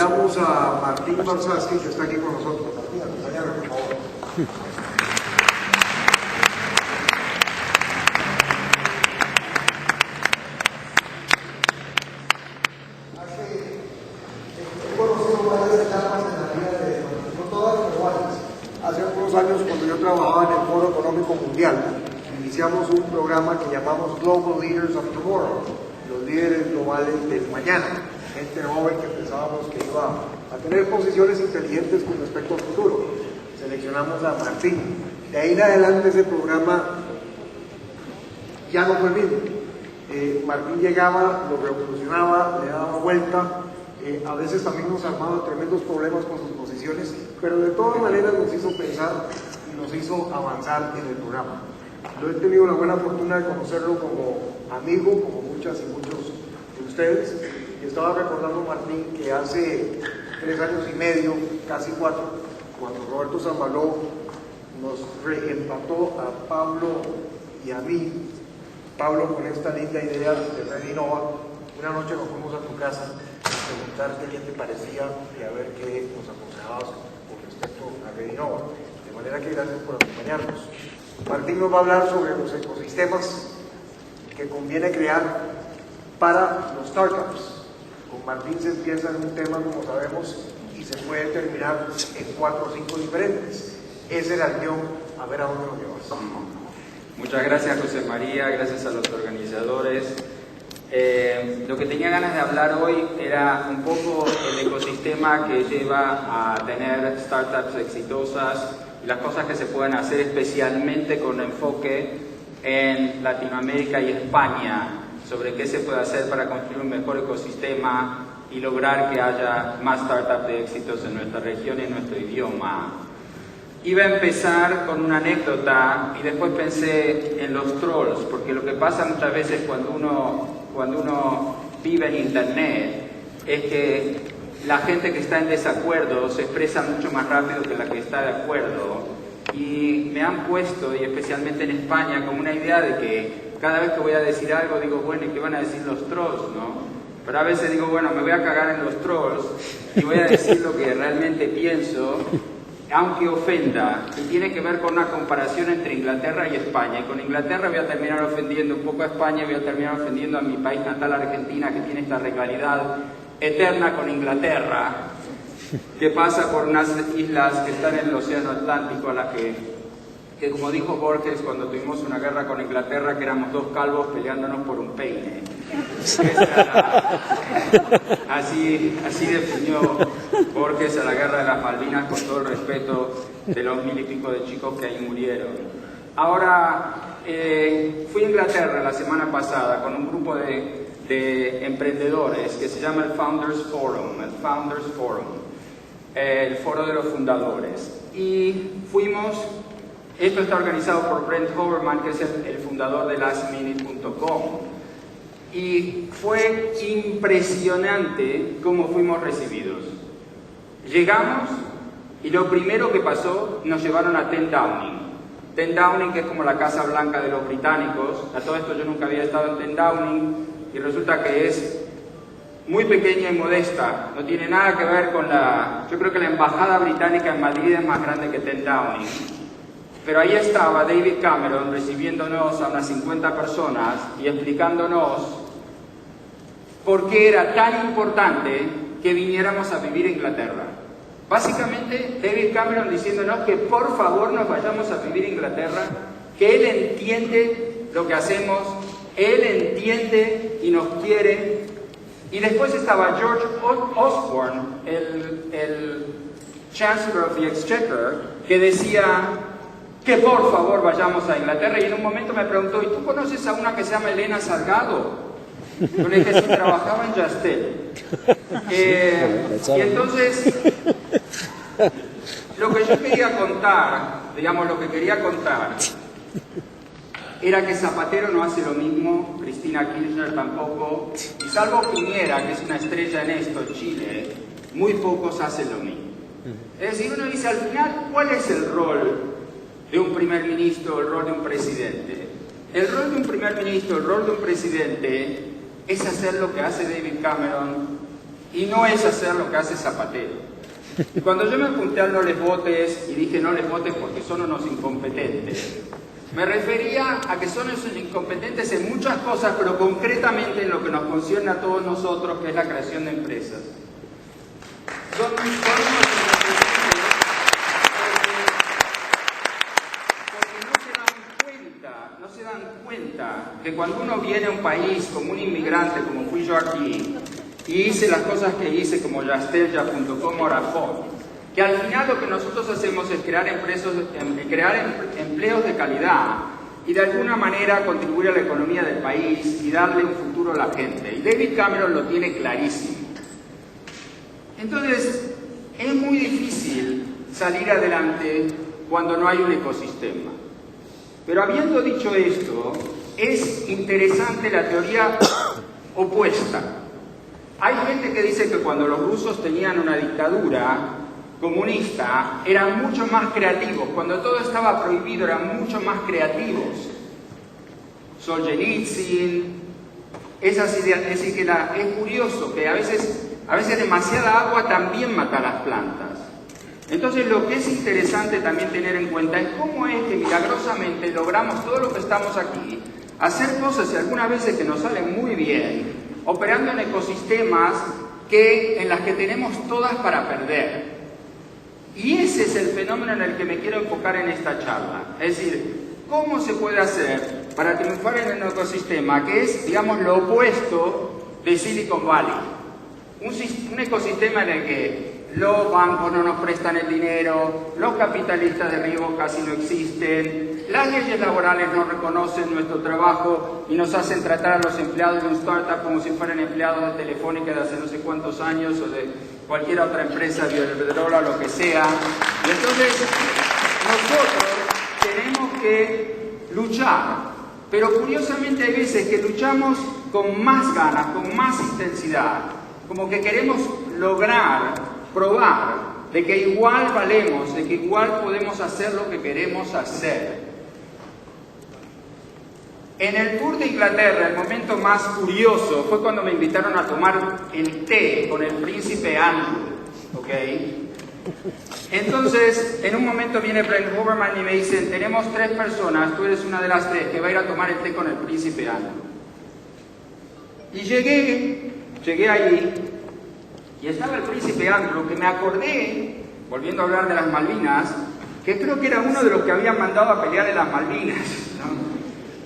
invitamos a Martín Barsaski, que está aquí con nosotros. Martín, acompáñame, por favor. He conocido varias etapas en la vida de Martín, no todas iguales. Hace algunos años, cuando yo trabajaba en el Foro Económico Mundial, iniciamos un programa que llamamos Global Leaders of Tomorrow, los líderes globales del mañana, gente joven que pensábamos que iba a tener posiciones inteligentes con respecto al futuro. Seleccionamos a Martín. De ahí en adelante ese programa ya no fue el mismo. Martín llegaba, lo revolucionaba, le daba vuelta, a veces también nos armaba tremendos problemas con sus posiciones, pero de todas maneras nos hizo pensar y nos hizo avanzar en el programa. Yo he tenido la buena fortuna de conocerlo como amigo, como muchas y muchos de ustedes, y estaba recordando, Martín, que hace 3 años y medio, casi 4, cuando Roberto Sambaló nos reempató a Pablo y a mí, Pablo con esta linda idea de Red Innova, una noche nos fuimos a tu casa a preguntarte qué te parecía y a ver qué nos aconsejabas con respecto a Red Innova. De manera que gracias por acompañarnos. Martín nos va a hablar sobre los ecosistemas que conviene crear para los startups. Con Martín se empieza en un tema, como sabemos, y se puede terminar en 4 o 5 diferentes. Ese era el guión, a ver a dónde lo llevas. Muchas gracias, José María, gracias a los organizadores. Lo que tenía ganas de hablar hoy era un poco el ecosistema que lleva a tener startups exitosas y las cosas que se pueden hacer, especialmente con enfoque en Latinoamérica y España, sobre qué se puede hacer para construir un mejor ecosistema y lograr que haya más startups de éxitos en nuestra región y en nuestro idioma. Iba a empezar con una anécdota y después pensé en los trolls, porque lo que pasa muchas veces cuando uno vive en Internet es que la gente que está en desacuerdo se expresa mucho más rápido que la que está de acuerdo, y me han puesto, y especialmente en España, como una idea de que cada vez que voy a decir algo digo, bueno, ¿y qué van a decir los trolls, no? Pero a veces digo, bueno, me voy a cagar en los trolls y voy a decir lo que realmente pienso, aunque ofenda, y tiene que ver con una comparación entre Inglaterra y España. Y con Inglaterra voy a terminar ofendiendo un poco a España, y voy a terminar ofendiendo a mi país natal, Argentina, que tiene esta rivalidad eterna con Inglaterra, que pasa por unas islas que están en el Océano Atlántico, a las que como dijo Borges cuando tuvimos una guerra con Inglaterra, que éramos 2 calvos peleándonos por un peine. Así definió Borges a la guerra de las Malvinas, con todo el respeto de los 1000 y pico de chicos que ahí murieron. Ahora, fui a Inglaterra la semana pasada con un grupo de emprendedores que se llama el Founders Forum, el foro de los fundadores. Y fuimos, esto está organizado por Brent Hoverman, que es el fundador de lastminute.com. Y fue impresionante cómo fuimos recibidos. Llegamos y lo primero que pasó, nos llevaron a 10 Downing. 10 Downing, que es como la Casa Blanca de los británicos. A todo esto yo nunca había estado en 10 Downing y resulta que es muy pequeña y modesta. No tiene nada que ver con yo creo que la embajada británica en Madrid es más grande que 10 Downing. Pero ahí estaba David Cameron recibiéndonos a unas 50 personas y explicándonos por qué era tan importante que viniéramos a vivir a Inglaterra. Básicamente, David Cameron diciéndonos que por favor nos vayamos a vivir a Inglaterra, que él entiende lo que hacemos, él entiende y nos quiere. Y después estaba George Osborne, el Chancellor of the Exchequer, que decía que por favor vayamos a Inglaterra, y en un momento me preguntó, ¿y tú conoces a una que se llama Elena Salgado? Con el que se trabajaba en Yastel. Y entonces, lo que yo quería contar, era que Zapatero no hace lo mismo, Cristina Kirchner tampoco, y salvo Piñera, que es una estrella en esto, Chile, muy pocos hacen lo mismo. Es decir, uno dice, al final, ¿cuál es el rol de un primer ministro, el rol de un presidente? El rol de un primer ministro, el rol de un presidente, es hacer lo que hace David Cameron y no es hacer lo que hace Zapatero. Y cuando yo me apunté al no les votes y dije no les votes porque son unos incompetentes, me refería a que son unos incompetentes en muchas cosas, pero concretamente en lo que nos concierne a todos nosotros, que es la creación de empresas. Son unos incompetentes porque no se dan cuenta que cuando uno viene a un país como un inmigrante, como fui yo aquí, y hice las cosas que hice como Yastella.com o Arafón, que al final lo que nosotros hacemos es crear empleos de calidad y de alguna manera contribuir a la economía del país y darle un futuro a la gente. Y David Cameron lo tiene clarísimo. Entonces, es muy difícil salir adelante cuando no hay un ecosistema. Pero habiendo dicho esto, es interesante la teoría opuesta. Hay gente que dice que cuando los rusos tenían una dictadura comunista eran mucho más creativos, cuando todo estaba prohibido eran mucho más creativos. Solzhenitsyn, esas ideas, es decir, que es curioso que a veces demasiada agua también mata las plantas. Entonces lo que es interesante también tener en cuenta es cómo es que milagrosamente logramos todo lo que estamos aquí, hacer cosas y algunas veces que nos salen muy bien, operando en ecosistemas en las que tenemos todas para perder. Y ese es el fenómeno en el que me quiero enfocar en esta charla. Es decir, ¿cómo se puede hacer para triunfar en un ecosistema que es, digamos, lo opuesto de Silicon Valley? Un ecosistema en el que los bancos no nos prestan el dinero, los capitalistas de riesgo casi no existen, las leyes laborales no reconocen nuestro trabajo y nos hacen tratar a los empleados de un startup como si fueran empleados de Telefónica de hace no sé cuántos años o de cualquier otra empresa, Iberdrola, lo que sea. Y entonces nosotros tenemos que luchar, pero curiosamente hay veces que luchamos con más ganas, con más intensidad, como que queremos lograr probar de que igual valemos, de que igual podemos hacer lo que queremos hacer. En el tour de Inglaterra, el momento más curioso fue cuando me invitaron a tomar el té con el príncipe Andrew, ¿ok? Entonces, en un momento viene Brent Hoverman y me dicen, tenemos 3 personas, tú eres una de las 3, que va a ir a tomar el té con el príncipe Andrew. Y llegué allí, y estaba el príncipe Andrew, que me acordé, volviendo a hablar de las Malvinas, que creo que era uno de los que habían mandado a pelear en las Malvinas, ¿no?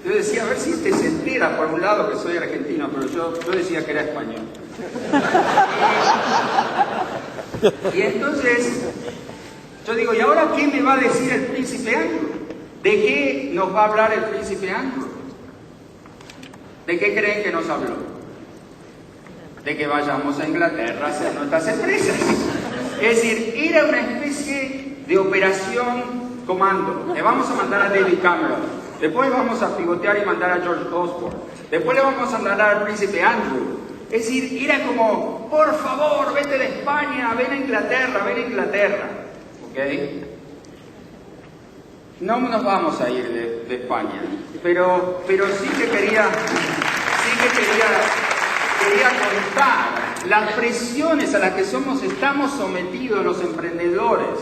Yo decía, a ver si este se entera, por un lado, que soy argentino, pero yo decía que era español. Y entonces, yo digo, ¿y ahora qué me va a decir el príncipe Andrew? ¿De qué nos va a hablar el príncipe Andrew? ¿De qué creen que nos habló? De que vayamos a Inglaterra a hacer nuestras empresas. Es decir, era una especie de operación comando. Le vamos a mandar a David Cameron, después vamos a pivotear y mandar a George Osborne, después le vamos a mandar al príncipe Andrew. Es decir, era como, por favor, vete de España, ven a Inglaterra, ¿ok? No nos vamos a ir de España, pero sí que quería contar las presiones a las que estamos sometidos los emprendedores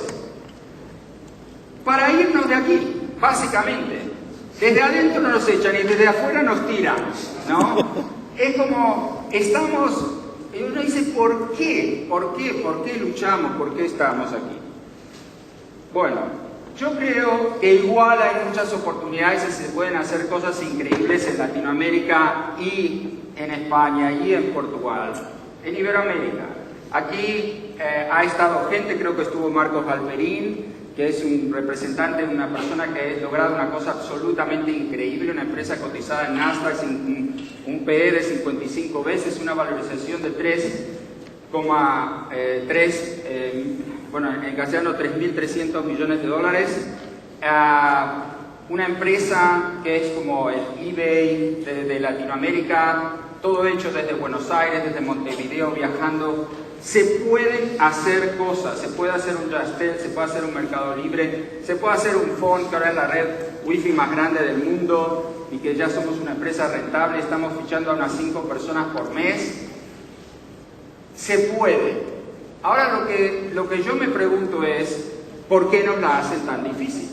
para irnos de aquí, básicamente. Desde adentro nos echan y desde afuera nos tiran, ¿no? Es como, y uno dice, ¿por qué? ¿Por qué luchamos? ¿Por qué estamos aquí? Bueno, yo creo que igual hay muchas oportunidades y se pueden hacer cosas increíbles en Latinoamérica y en España y en Portugal, en Iberoamérica. Aquí ha estado gente, creo que estuvo Marcos Galperín, que es un representante, una persona que ha logrado una cosa absolutamente increíble, una empresa cotizada en Nasdaq, un PE de 55 veces, una valorización de 3,3, en castellano 3.300 millones de dólares. Una empresa que es como el eBay de Latinoamérica, todo hecho desde Buenos Aires, desde Montevideo, viajando. Se pueden hacer cosas, se puede hacer un Yastel, se puede hacer un Mercado Libre, se puede hacer un phone, que ahora es la red wifi más grande del mundo y que ya somos una empresa rentable, estamos fichando a unas 5 personas por mes. Se puede. Ahora lo que yo me pregunto es, ¿por qué nos la hacen tan difícil?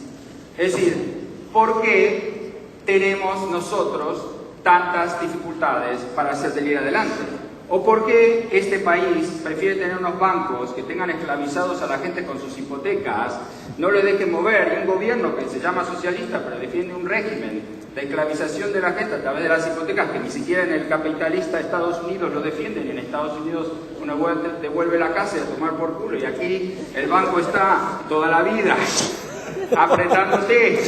Es decir, ¿por qué tenemos nosotros tantas dificultades para hacer salir adelante? ¿O por qué este país prefiere tener unos bancos que tengan esclavizados a la gente con sus hipotecas, no le dejen mover, y un gobierno que se llama socialista pero defiende un régimen de esclavización de la gente a través de las hipotecas que ni siquiera en el capitalista Estados Unidos lo defienden, y en Estados Unidos uno devuelve la casa y a tomar por culo, y aquí el banco está toda la vida apretándote?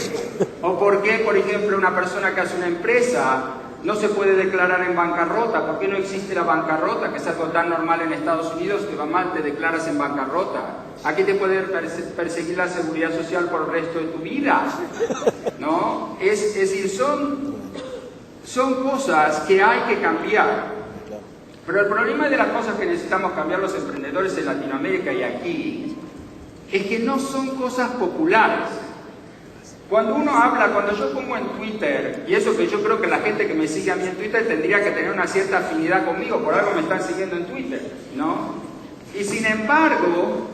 ¿O por qué, por ejemplo, una persona que hace una empresa no se puede declarar en bancarrota? ¿Por qué no existe la bancarrota, que es algo tan normal en Estados Unidos, que va mal, te declaras en bancarrota? Aquí te puede perseguir la seguridad social por el resto de tu vida, ¿no? Es decir, son cosas que hay que cambiar. Pero el problema de las cosas que necesitamos cambiar los emprendedores en Latinoamérica y aquí, es que no son cosas populares. Cuando yo pongo en Twitter, y eso que yo creo que la gente que me sigue a mí en Twitter tendría que tener una cierta afinidad conmigo, por algo me están siguiendo en Twitter, ¿no? Y sin embargo,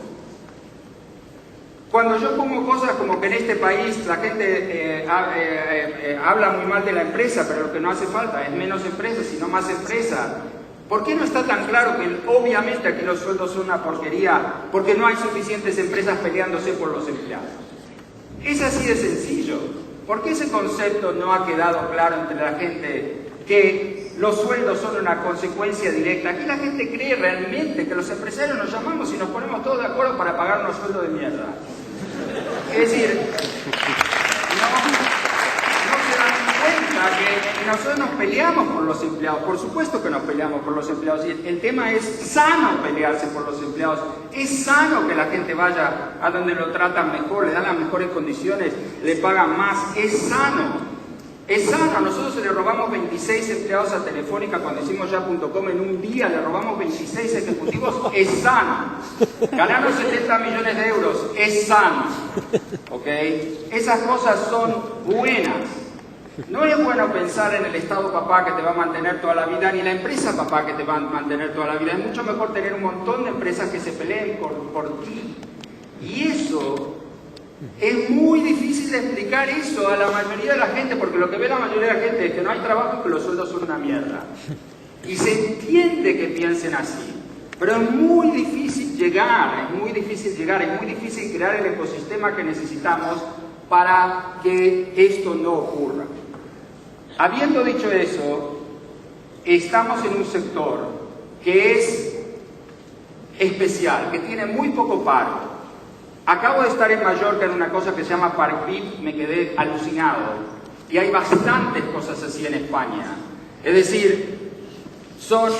cuando yo pongo cosas como que en este país la gente habla muy mal de la empresa, pero lo que no hace falta es menos empresas, sino más empresas, ¿por qué no está tan claro que obviamente aquí los sueldos son una porquería? Porque no hay suficientes empresas peleándose por los empleados. Es así de sencillo. ¿Por qué ese concepto no ha quedado claro entre la gente, que los sueldos son una consecuencia directa? Aquí la gente cree realmente que los empresarios nos llamamos y nos ponemos todos de acuerdo para pagar unos sueldos de mierda. Es decir, no se dan cuenta que nosotros nos peleamos por los empleados. Por supuesto que nos peleamos por los empleados, y el tema es sano pelearse por los empleados. Es sano que la gente vaya a donde lo tratan mejor, le dan las mejores condiciones, le pagan más. Es sano. Es sano. Nosotros le robamos 26 empleados a Telefónica cuando hicimos ya.com en un día, le robamos 26 ejecutivos. Es sano. Ganaron 70 millones de euros. Es sano. ¿Ok? Esas cosas son buenas. No es bueno pensar en el Estado papá que te va a mantener toda la vida, ni la empresa papá que te va a mantener toda la vida. Es mucho mejor tener un montón de empresas que se peleen por ti. Y eso es muy difícil de explicar eso a la mayoría de la gente, porque lo que ve la mayoría de la gente es que no hay trabajo y que los sueldos son una mierda. Y se entiende que piensen así, pero es muy difícil llegar, es muy difícil crear el ecosistema que necesitamos para que esto no ocurra. Habiendo dicho eso, estamos en un sector que es especial, que tiene muy poco paro. Acabo de estar en Mallorca en una cosa que se llama Parkvip, me quedé alucinado. Y hay bastantes cosas así en España. Es decir, son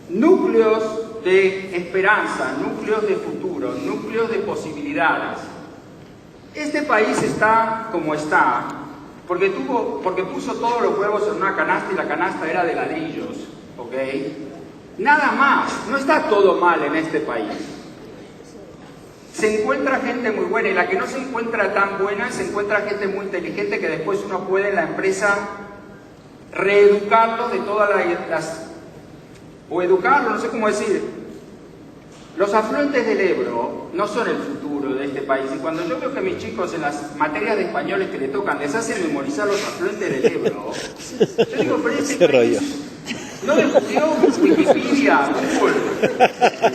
núcleos de esperanza, núcleos de futuro, núcleos de posibilidades. Este país está como está porque puso todos los huevos en una canasta, y la canasta era de ladrillos, ¿ok? Nada más, no está todo mal en este país. Se encuentra gente muy buena, y la que no se encuentra tan buena, se encuentra gente muy inteligente que después uno puede en la empresa reeducarlos de todas o educarlos, no sé cómo decir. Los afluentes del Ebro no son el futuro de este país, y cuando yo veo que mis chicos en las materias de españoles que le tocan les hacen memorizar los afluentes del Ebro, yo digo, pero ese país no descubrió Wikipedia, Google.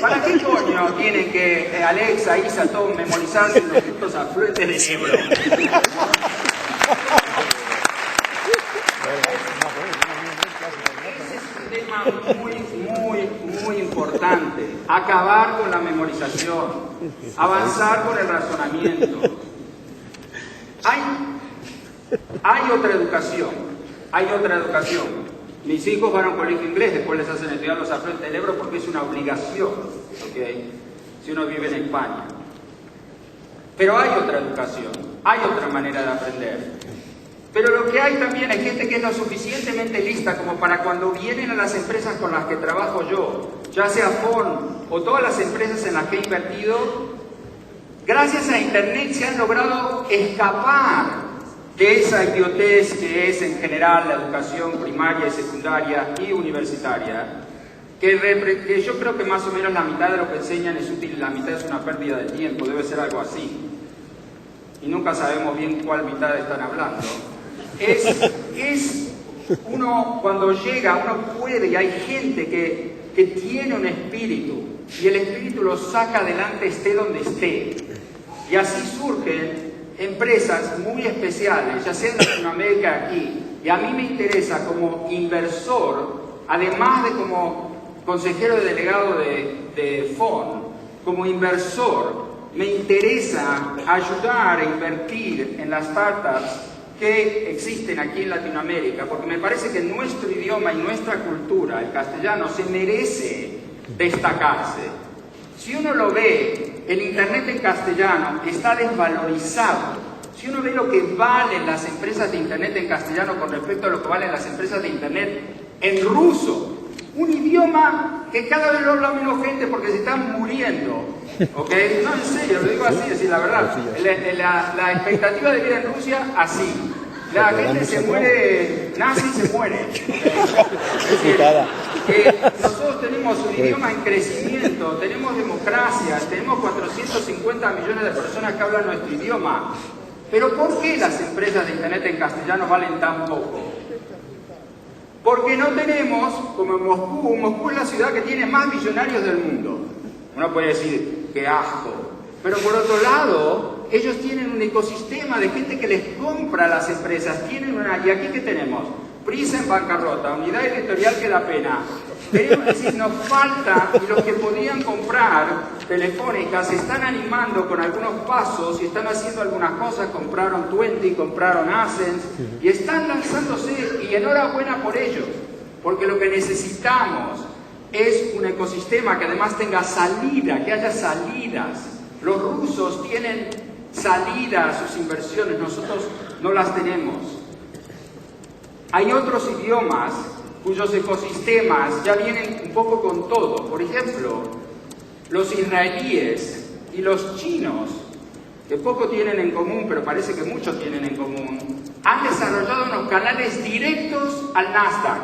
¿Para qué coño tienen que Alexa, Isa, todo memorizarse los putos afluentes del Ebro? Muy importante, acabar con la memorización, avanzar con el razonamiento. Hay otra educación. Mis hijos van a un colegio inglés, después les hacen estudiar los afluentes del Ebro porque es una obligación, ¿okay? Si uno vive en España. Pero hay otra educación, hay otra manera de aprender. Pero lo que hay también es gente que es lo suficientemente lista como para cuando vienen a las empresas con las que trabajo yo, ya sea FON o todas las empresas en las que he invertido, gracias a Internet se han logrado escapar de esa idiotez que es en general la educación primaria y secundaria y universitaria, que yo creo que más o menos la mitad de lo que enseñan es útil y la mitad es una pérdida de tiempo, debe ser algo así. Y nunca sabemos bien cuál mitad están hablando. Uno cuando llega, uno puede, y hay gente que tiene un espíritu, y el espíritu lo saca adelante esté donde esté. Y así surgen empresas muy especiales, ya sea en Latinoamérica aquí. Y a mí me interesa como inversor, además de como consejero delegado de FON, como inversor, me interesa ayudar a invertir en las startups que existen aquí en Latinoamérica, porque me parece que nuestro idioma y nuestra cultura, el castellano, se merece destacarse. Si uno lo ve, el Internet en castellano está desvalorizado. Si uno ve lo que valen las empresas de Internet en castellano con respecto a lo que valen las empresas de Internet en ruso, un idioma que cada vez lo habla menos gente porque se están muriendo, ¿ok? No, en serio, lo digo así, decir la verdad. La expectativa de vida en Rusia, así. La gente se muere, nace y se muere. Es decir, nosotros tenemos un idioma en crecimiento, tenemos democracia, tenemos 450 millones de personas que hablan nuestro idioma. Pero ¿por qué las empresas de Internet en castellano valen tan poco? Porque no tenemos, como en Moscú es la ciudad que tiene más millonarios del mundo. Uno puede decir, qué asco. Pero por otro lado, ellos tienen un ecosistema de gente que les compra a las empresas. Y aquí ¿qué tenemos? Prisa en bancarrota, unidad editorial que da pena. Es decir, nos falta, y los que podían comprar Telefónica se están animando con algunos pasos y están haciendo algunas cosas, compraron Twenty, compraron Ascens, y están lanzándose, y enhorabuena por ellos, porque lo que necesitamos es un ecosistema que además tenga salida, que haya salidas. Los rusos tienen salida a sus inversiones, nosotros no las tenemos. Hay otros idiomas cuyos ecosistemas ya vienen un poco con todo. Por ejemplo, los israelíes y los chinos, que poco tienen en común, pero parece que mucho tienen en común, han desarrollado unos canales directos al Nasdaq.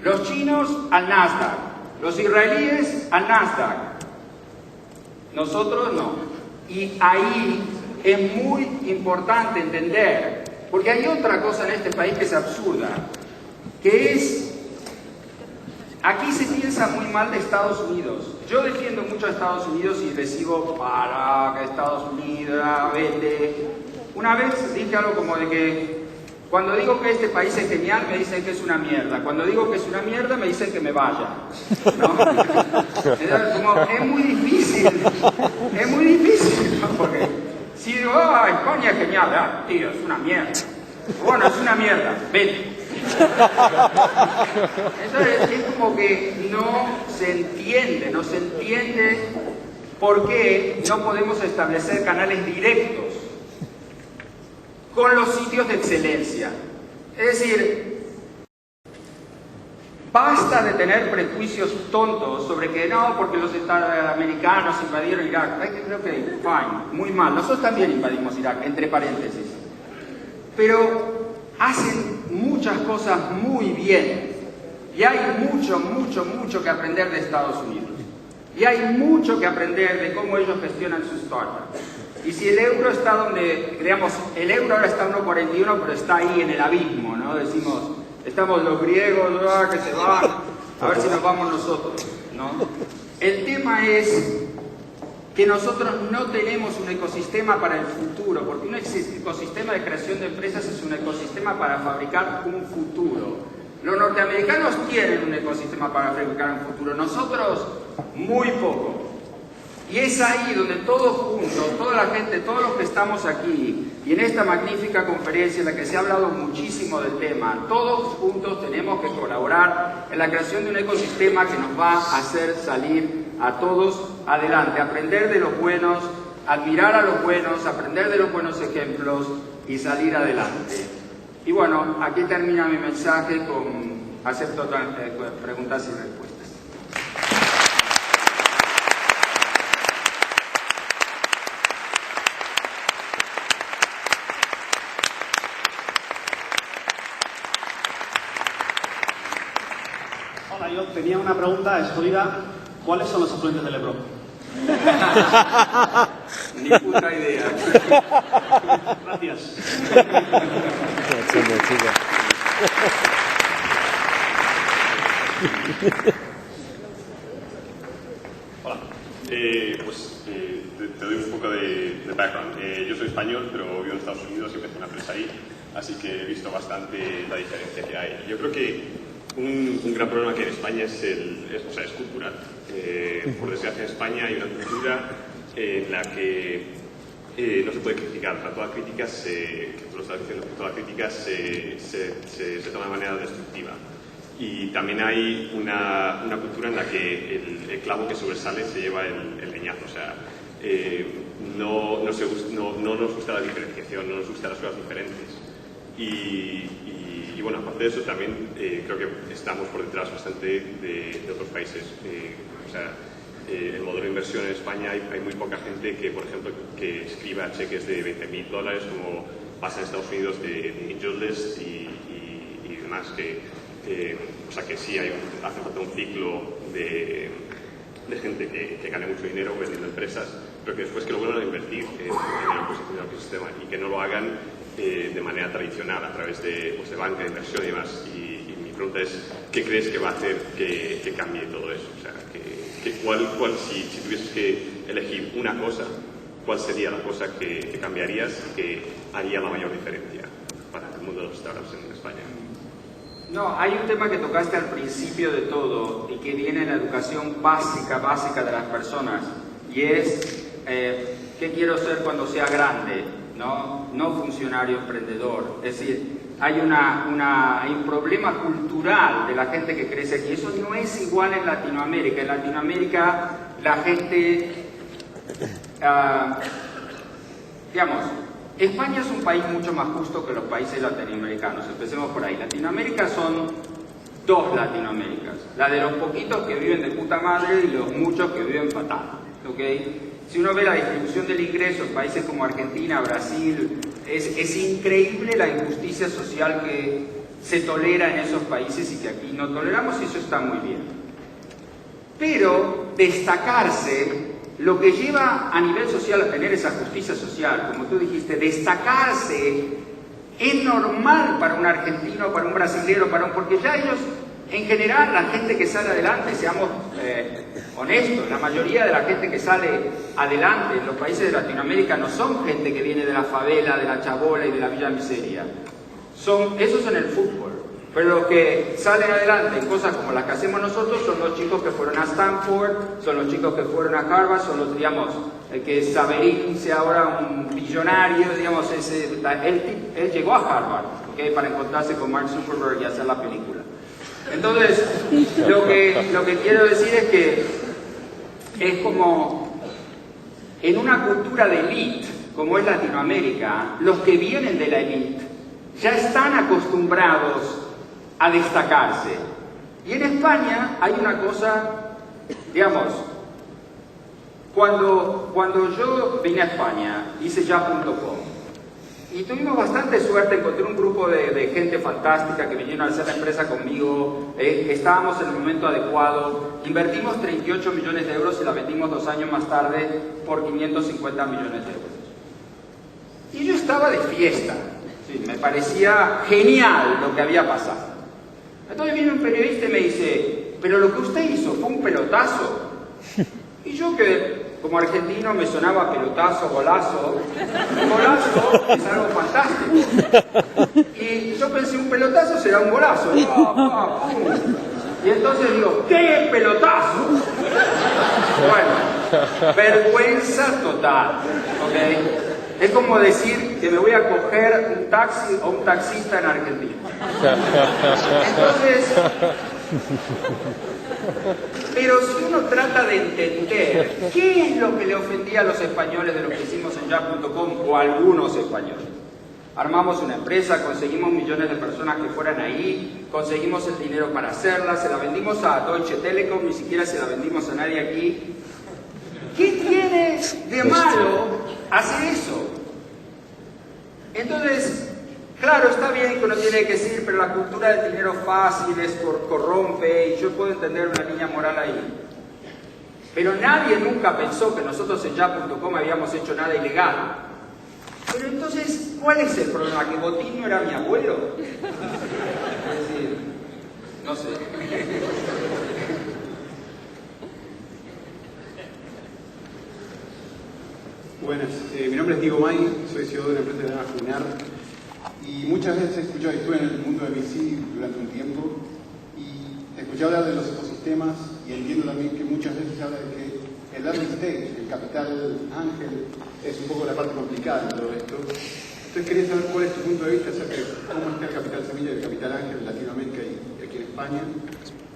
Los chinos al Nasdaq, los israelíes al Nasdaq. Nosotros no. Y ahí es muy importante entender, porque hay otra cosa en este país que es absurda, que es, aquí se piensa muy mal de Estados Unidos. Yo defiendo mucho a Estados Unidos y recibo para que Estados Unidos, vete. Una vez dije algo como de que cuando digo que este país es genial me dicen que es una mierda. Cuando digo que es una mierda me dicen que me vaya, ¿no? Como, es muy difícil, ¿no? Porque si digo, España es genial, tío, es una mierda. Bueno, es una mierda, vete. Entonces es como que no se entiende por qué no podemos establecer canales directos con los sitios de excelencia. Es decir, basta de tener prejuicios tontos sobre que no, porque los americanos invadieron Irak. Creo que, fine, muy mal. Nosotros también invadimos Irak, entre paréntesis. Pero hacen muchas cosas muy bien. Y hay mucho que aprender de Estados Unidos. Y hay mucho que aprender de cómo ellos gestionan sus startups. Y si el euro está donde, creamos, el euro ahora está a 1,41, pero está ahí en el abismo, ¿no? Decimos, estamos los griegos, que se van, a ver si nos vamos nosotros, ¿no? El tema es que nosotros no tenemos un ecosistema para el futuro, porque un ecosistema de creación de empresas es un ecosistema para fabricar un futuro. Los norteamericanos tienen un ecosistema para fabricar un futuro, nosotros muy poco. Y es ahí donde todos juntos, toda la gente, todos los que estamos aquí, y en esta magnífica conferencia en la que se ha hablado muchísimo del tema, todos juntos tenemos que colaborar en la creación de un ecosistema que nos va a hacer salir a todos adelante, aprender de los buenos, admirar a los buenos, aprender de los buenos ejemplos y salir adelante. Y bueno, aquí termina mi mensaje acepto preguntas y respuestas. Hola, yo tenía una pregunta, es jodida. ¿Cuáles son los afluentes del Ebro? Ni puta idea. Gracias. Hola. Te doy un poco de background. Yo soy español, pero vivo en Estados Unidos y empecé una empresa ahí, así que he visto bastante la diferencia que hay. Yo creo que un gran problema que hay en España es cultural. Por desgracia en España hay una cultura en la que no se puede criticar. Toda crítica se toma de manera destructiva. Y también hay una cultura en la que el clavo que sobresale se lleva el leñazo. O sea, no nos gusta la diferenciación, no nos gustan las cosas diferentes. Y bueno, aparte de eso también creo que estamos por detrás bastante de otros países. El modelo de inversión en España hay muy poca gente que, por ejemplo, que escriba cheques de $20,000, como pasa en Estados Unidos de Angel List y demás. O sea que sí hace falta un ciclo de gente que gane mucho dinero vendiendo empresas, pero que después que lo vuelvan a invertir en el ecosistema y que no lo hagan de manera tradicional a través de banca de inversión y demás. Y mi pregunta es, ¿qué crees que va a hacer que cambie todo eso? O sea, si tuvieses que elegir una cosa, ¿cuál sería la cosa que cambiarías y que haría la mayor diferencia para el mundo de los startups en España? No, hay un tema que tocaste al principio de todo y que viene en la educación básica de las personas, y es ¿qué quiero ser cuando sea grande? No funcionario emprendedor. Es decir, hay un problema cultural de la gente que crece aquí. Eso no es igual en Latinoamérica. En Latinoamérica la gente, España es un país mucho más justo que los países latinoamericanos. Empecemos por ahí. Latinoamérica son dos Latinoaméricas. La de los poquitos que viven de puta madre y los muchos que viven fatal. ¿Okay? Si uno ve la distribución del ingreso en países como Argentina, Brasil, es increíble la injusticia social que se tolera en esos países y que aquí no toleramos, y eso está muy bien. Pero destacarse, lo que lleva a nivel social a tener esa justicia social, como tú dijiste, destacarse es normal para un argentino, para un brasilero, porque ya ellos, en general, la gente que sale adelante, seamos honestos, la mayoría de la gente que sale adelante en los países de Latinoamérica no son gente que viene de la favela, de la chabola y de la villa miseria. Esos en el fútbol. Pero los que salen adelante en cosas como las que hacemos nosotros son los chicos que fueron a Stanford, son los chicos que fueron a Harvard, son los, el que Saverín sea ahora un billonario, él llegó a Harvard, ¿okay? Para encontrarse con Mark Zuckerberg y hacer la película. Entonces, lo que quiero decir es que es como en una cultura de élite, como es Latinoamérica, los que vienen de la élite ya están acostumbrados a destacarse. Y en España hay una cosa, cuando yo vine a España, hice ya.com, y tuvimos bastante suerte, encontré un grupo de gente fantástica que vinieron a hacer la empresa conmigo, estábamos en el momento adecuado, invertimos 38 millones de euros y la vendimos 2 años más tarde por 550 millones de euros. Y yo estaba de fiesta, sí, me parecía genial lo que había pasado. Entonces viene un periodista y me dice, pero lo que usted hizo fue un pelotazo. Y yo, que como argentino me sonaba pelotazo, golazo. Un golazo es algo fantástico. Y yo pensé, un pelotazo será un golazo. Y entonces digo, ¿qué pelotazo? Bueno, vergüenza total, ¿ok? Es como decir que me voy a coger un taxi o un taxista en Argentina. Entonces, pero si uno trata de entender qué es lo que le ofendía a los españoles de lo que hicimos en ya.com, o a algunos españoles. Armamos una empresa, conseguimos millones de personas que fueran ahí, conseguimos el dinero para hacerla, se la vendimos a Deutsche Telekom, ni siquiera se la vendimos a nadie aquí. ¿Qué tiene de malo hacer eso? Entonces, Claro, está bien que uno tiene que decir, pero la cultura del dinero fácil corrompe, y yo puedo entender una línea moral ahí. Pero nadie nunca pensó que nosotros en ya.com habíamos hecho nada ilegal. Pero entonces, ¿cuál es el problema? ¿Que Botín no era mi abuelo? Es decir, no sé. Buenas, mi nombre es Diego May, soy CEO de una empresa llamada Junar, y muchas veces he escuchado, estuve en el mundo de VC durante un tiempo, y escuché hablar de los ecosistemas, y entiendo también que muchas veces se habla de que el early stage, el capital ángel, es un poco la parte complicada de todo esto. Entonces quería saber cuál es tu punto de vista acerca de cómo está el capital semilla y el capital ángel en Latinoamérica y aquí en España,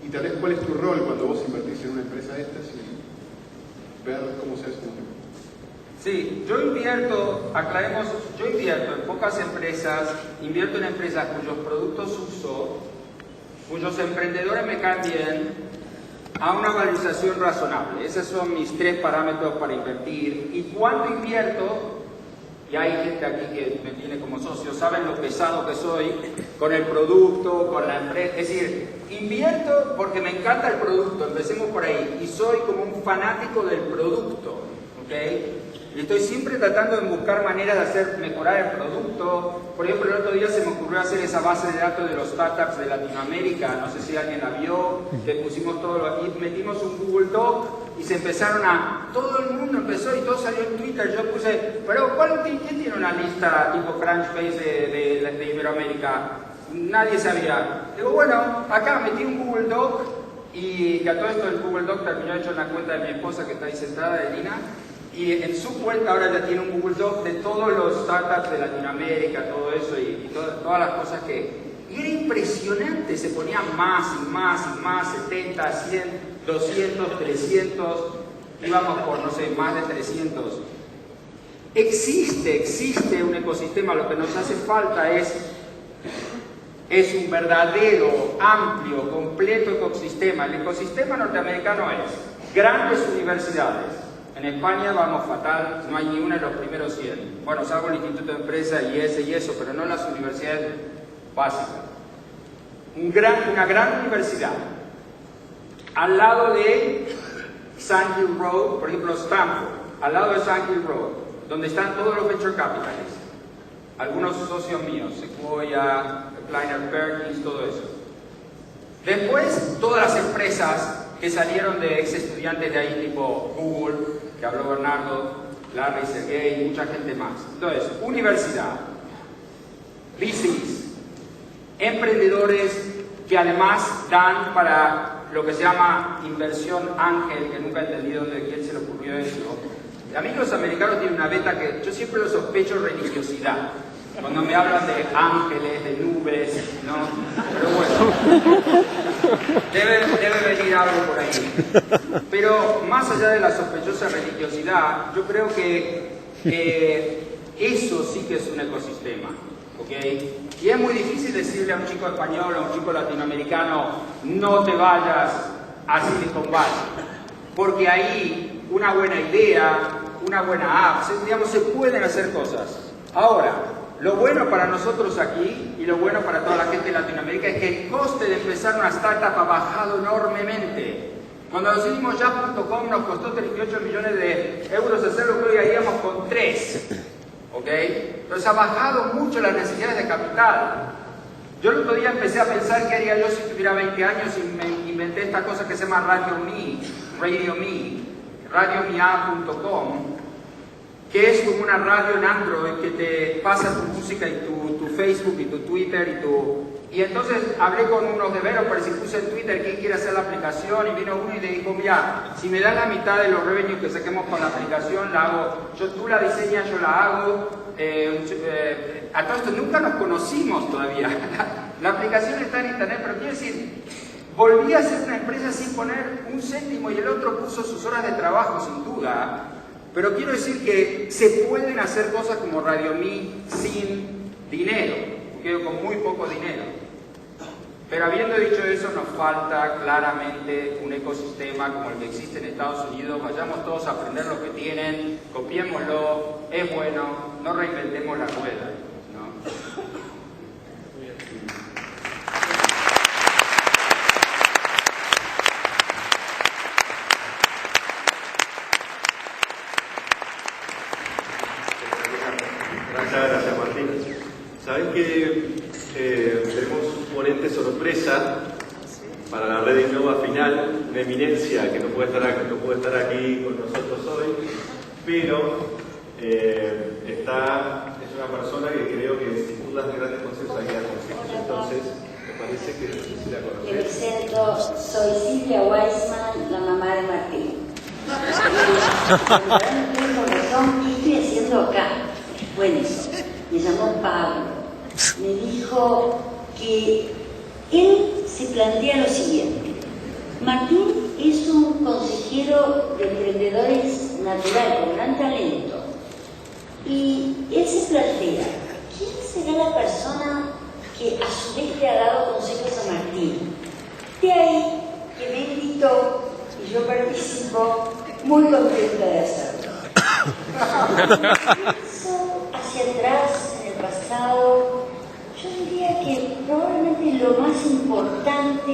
y tal vez cuál es tu rol cuando vos invertís en una empresa de estas y ver cómo se hace. Sí, yo invierto, aclaremos, yo invierto en pocas empresas, invierto en empresas cuyos productos uso, cuyos emprendedores me caen bien, a una valorización razonable. Esos son mis 3 parámetros para invertir. Y cuando invierto, y hay gente aquí que me tiene como socio, saben lo pesado que soy con el producto, con la empresa. Es decir, invierto porque me encanta el producto, empecemos por ahí, y soy como un fanático del producto, ¿ok? Y estoy siempre tratando de buscar maneras de hacer mejorar el producto. Por ejemplo, el otro día se me ocurrió hacer esa base de datos de los startups de Latinoamérica. No sé si alguien la vio. Le pusimos todo aquí, metimos un Google Doc y se empezaron a... Todo el mundo empezó y todo salió en Twitter. Yo puse, pero ¿quién tiene una lista tipo Crunchbase de Iberoamérica? Nadie sabía. Digo, bueno, acá metí un Google Doc y que a todo esto el Google Doc terminó hecho en la cuenta de mi esposa que está ahí sentada, de Lina. Y en su cuenta ahora ya tiene un Google Doc de todos los startups de Latinoamérica, todo eso y todas las cosas que... Y era impresionante, se ponían más y más y más, 70, 100, 200, 300, íbamos por, no sé, más de 300. Existe un ecosistema, lo que nos hace falta es un verdadero, amplio, completo ecosistema. El ecosistema norteamericano es grandes universidades. En España vamos fatal, no hay ni una en los primeros 100. Bueno, salvo el Instituto de Empresa y eso, pero no las universidades básicas. Una gran universidad. Al lado de Sand Hill Road, por ejemplo, Stanford, al lado de Sand Hill Road, donde están todos los venture capitalists. Algunos socios míos, Sequoia, Kleiner Perkins, todo eso. Después, todas las empresas que salieron de ex estudiantes de ahí, tipo Google, que habló Bernardo, Larry, Sergey y mucha gente más. Entonces, universidad, VCs, emprendedores que además dan para lo que se llama inversión ángel, que nunca he entendido de quién se le ocurrió eso. A mí los americanos tienen una beta que yo siempre lo sospecho religiosidad. Cuando me hablan de ángeles, de nubes, ¿no? Pero bueno, debe venir algo por ahí. Pero más allá de la sospechosa religiosidad, yo creo que eso sí que es un ecosistema, ¿ok? Y es muy difícil decirle a un chico español o a un chico latinoamericano, no te vayas a Silicon Valley, porque ahí una buena idea, una buena app, digamos, se pueden hacer cosas. Ahora, lo bueno para nosotros aquí y lo bueno para toda la gente de Latinoamérica es que el coste de empezar una startup ha bajado enormemente. Cuando nos hicimos ya.com nos costó 38 millones de euros hacerlo, que hoy haríamos con 3. ¿Ok? Entonces ha bajado mucho las necesidades de capital. Yo el otro día empecé a pensar qué haría yo si tuviera 20 años y me inventé esta cosa que se llama RadioMe.com, que es como una radio en Android que te pasa tu música y tu Facebook y tu Twitter y entonces hablé con unos developers y puse en Twitter quién quiere hacer la aplicación, y vino uno y le dijo, mira, si me das la mitad de los revenues que saquemos con la aplicación, la hago, tú la diseñas, yo la hago. A todo esto nunca nos conocimos todavía. La aplicación está en internet, pero quiero decir, volví a ser una empresa sin poner un céntimo y el otro puso sus horas de trabajo, sin duda. Pero quiero decir que se pueden hacer cosas como RadioMe sin dinero, ¿okay? Con muy poco dinero. Pero habiendo dicho eso, nos falta claramente un ecosistema como el que existe en Estados Unidos. Vayamos todos a aprender lo que tienen, copiémoslo, es bueno, no reinventemos la rueda, ¿no? Muchas gracias, Martín. Sabés que tenemos un ponente sorpresa para la Red Innova final, una eminencia que no puede estar aquí con nosotros hoy, pero es una persona que creo que sin dudas de grandes conceptos hay que dar consejos. Entonces, me parece que quisiera conocer. Me presento, soy Silvia Weissman, la mamá de Martín. ¿Qué estoy haciendo acá? Bueno, me llamó Pablo, me dijo que él se plantea lo siguiente: Martín es un consejero de emprendedores natural, con gran talento, y él se plantea, ¿quién será la persona que a su vez le ha dado consejos a Martín? De ahí que me invitó y yo participo muy contenta de hacerlo. Pienso hacia atrás, en el pasado, yo diría que probablemente lo más importante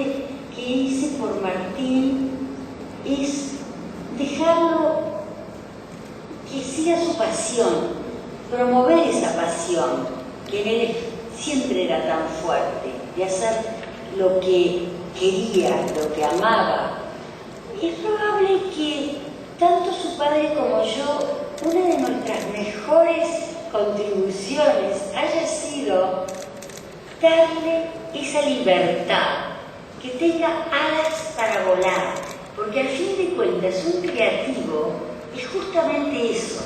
que hice por Martín es dejarlo que siga su pasión, promover esa pasión que en él siempre era tan fuerte, de hacer lo que quería, lo que amaba. Es probable que tanto su padre como yo, una de nuestras mejores contribuciones haya sido darle esa libertad, que tenga alas para volar, porque al fin de cuentas un creativo es justamente eso,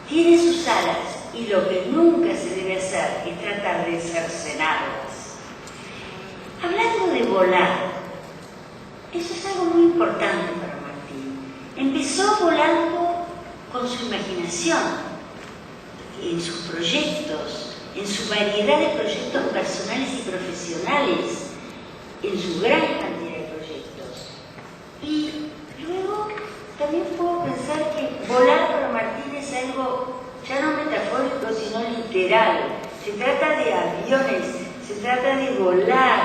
tiene sus alas y lo que nunca se debe hacer es tratar de cercenarlas. Hablando de volar, eso es algo muy importante para Martín. Empezó volando con su imaginación, en sus proyectos, en su variedad de proyectos personales y profesionales, en su gran cantidad de proyectos. Y luego también puedo pensar que volar para Martín es algo ya no metafórico, sino literal. Se trata de aviones, se trata de volar,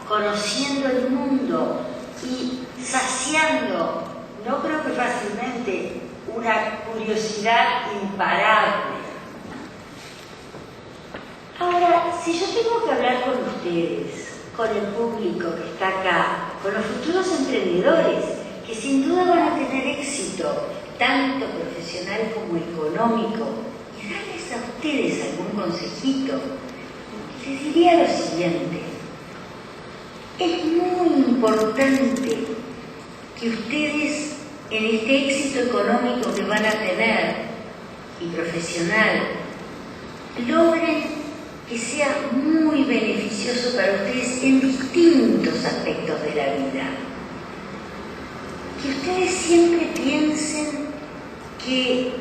conociendo el mundo y saciando, no creo que fácilmente, una curiosidad imparable. Ahora, si yo tengo que hablar con ustedes, con el público que está acá, con los futuros emprendedores, que sin duda van a tener éxito, tanto profesional como económico, y darles a ustedes algún consejito, les diría lo siguiente: es muy importante que ustedes, en este éxito económico que van a tener y profesional, logren que sea muy beneficioso para ustedes en distintos aspectos de la vida. Que ustedes siempre piensen que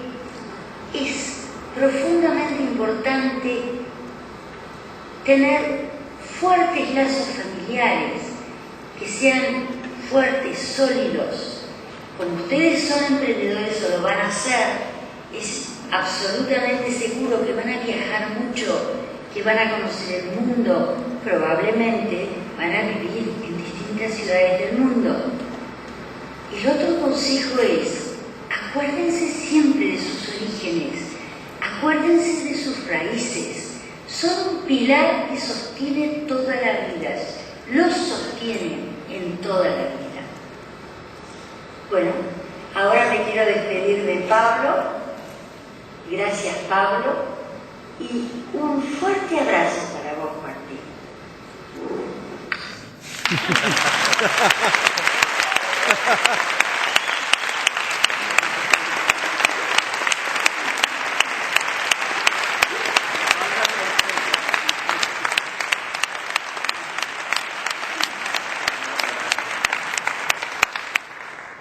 es profundamente importante tener fuertes lazos familiares, que sean fuertes, sólidos. Como ustedes son emprendedores o lo van a hacer, es absolutamente seguro que van a viajar mucho, que van a conocer el mundo, probablemente van a vivir en distintas ciudades del mundo. El otro consejo es, acuérdense siempre de sus orígenes, acuérdense de sus raíces. Son un pilar que sostiene toda la vida, los sostienen en toda la vida. Bueno, ahora me quiero despedir de Pablo. Gracias, Pablo. Y un fuerte abrazo para vos, Martín.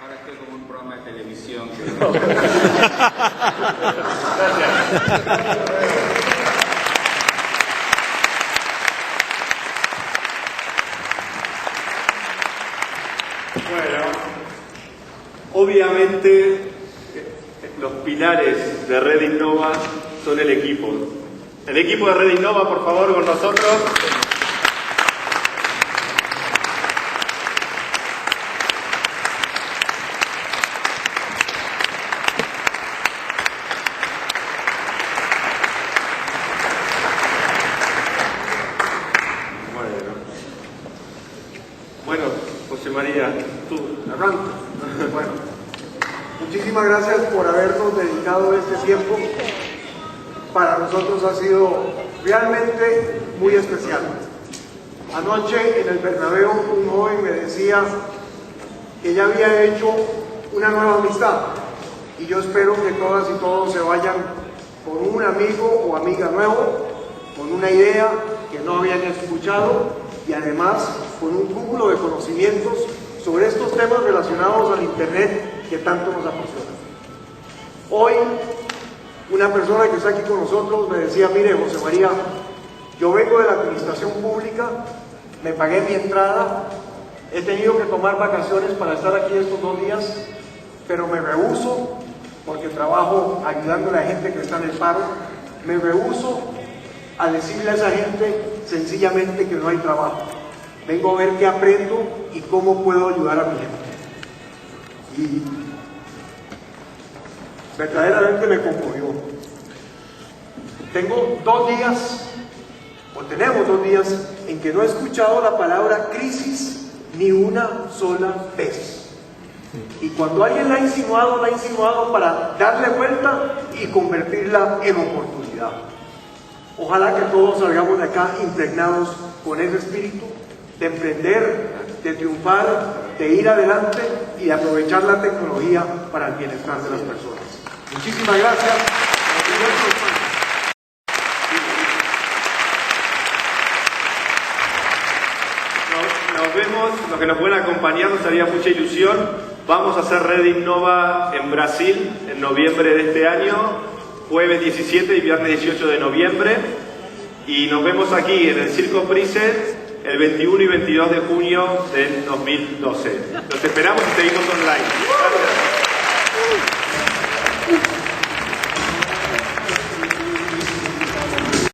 Ahora estoy como un programa de televisión. Bueno, obviamente los pilares de Red Innova son el equipo. El equipo de Red Innova, por favor, con nosotros. gracias por habernos dedicado este tiempo. Para nosotros ha sido realmente muy especial. Anoche en el Bernabéu un joven me decía que ya había hecho una nueva amistad, y yo espero que todas y todos se vayan con un amigo o amiga nuevo, con una idea que no habían escuchado y además con un cúmulo de conocimientos sobre estos temas relacionados al Internet que tanto nos apasionan. Hoy, una persona que está aquí con nosotros me decía: mire, José María, yo vengo de la administración pública, me pagué mi entrada, he tenido que tomar vacaciones para estar aquí estos 2 días, pero me rehúso, porque trabajo ayudando a la gente que está en el paro, me rehúso a decirle a esa gente sencillamente que no hay trabajo. Vengo a ver qué aprendo y cómo puedo ayudar a mi gente. Y verdaderamente me conmovió. Tenemos 2 días en que no he escuchado la palabra crisis ni una sola vez. Y cuando alguien la ha insinuado para darle vuelta y convertirla en oportunidad. Ojalá que todos salgamos de acá impregnados con ese espíritu de emprender, de triunfar, de ir adelante y de aprovechar la tecnología para el bienestar de las personas. Muchísimas gracias. Nos vemos, los que nos pueden acompañar, nos haría mucha ilusión. Vamos a hacer Red Innova en Brasil en noviembre de este año, jueves 17 y viernes 18 de noviembre. Y nos vemos aquí en el Circo Price el 21 y 22 de junio del 2012. Los esperamos y seguimos online. Gracias.